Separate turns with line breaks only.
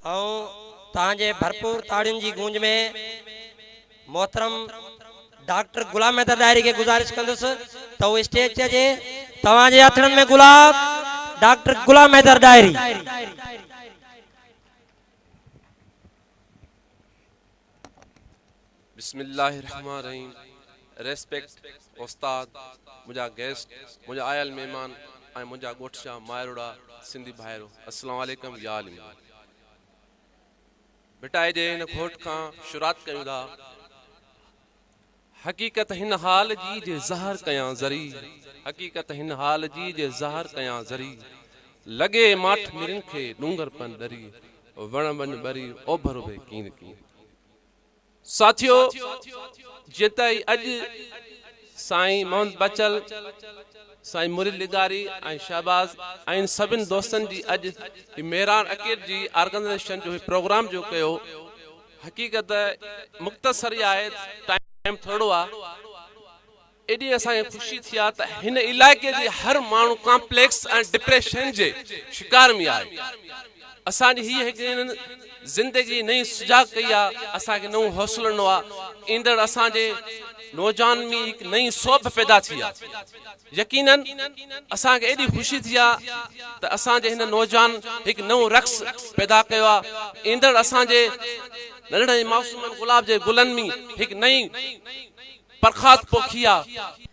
तांजे भरपूर ताड़ियुनि जी गूंज में मोहतरम डॉक्टर गुलाम हैदर डायरी के गुजारिश कंदुसि त वो स्टेज ते अचे। तव्हांजे हथड़नि में गुलाब डॉक्टर गुलाम हैदर डायरी।
बिस्मिल्लाहिर्रहमानिर्रहीम। रेस्पेक्ट उस्ताद, मुझा गेस्ट, मुझा आयल मेहमान ऐं मुझा गोठशा मायरोड़ा सिंधी भाइरो, अस्सलाम वालेकुम या आलिम। बिटाए जे इन खोट का शुरात कयूं था। हकीकत हिन हाल जी जे ज़हर कयां ज़री, हकीकत हिन हाल जी जे ज़हर कयां ज़री। लगे माठ मिरन खे डूंगर पन डरी, वण बन बरी ओभर उभे कीन कीन। साथियों, जिताई अज साईं मोहम्मद बचल, साईं मुरीद लिगारी ऐं शहबाज ऐं सभिनी दोस्तनि जी अज मेहरान अकीद जी ऑर्गेनाइजेशन जो प्रोग्राम जो कयो। हकीकत मुख्तसर ही आहे, टाइम थोड़ो आहे। एडी असांखे खुशी थी आहे त हिन इलाइक़े जे हर माण्हू कॉम्प्लेक्स ऐं डिप्रेशन जे शिकार में आहे। असांजी ही हिकु जिंदगी नई सुजाग कई आहे, असांखे नओं हौसलो ॾिनो आहे। ईंदड़ असांजे नौजवान में हिकु नई सोभ पैदा थी आहे। यकीनन असांखे एडी खुशी थी आहे त असांजे हिन नौजवान हिकु नओं रक्स पैदा कयो आहे। ईंदड़ असांजे नंढड़े मासूमनि गुलाब जे गुलनि में हिकु नई परखात पोखी आहे।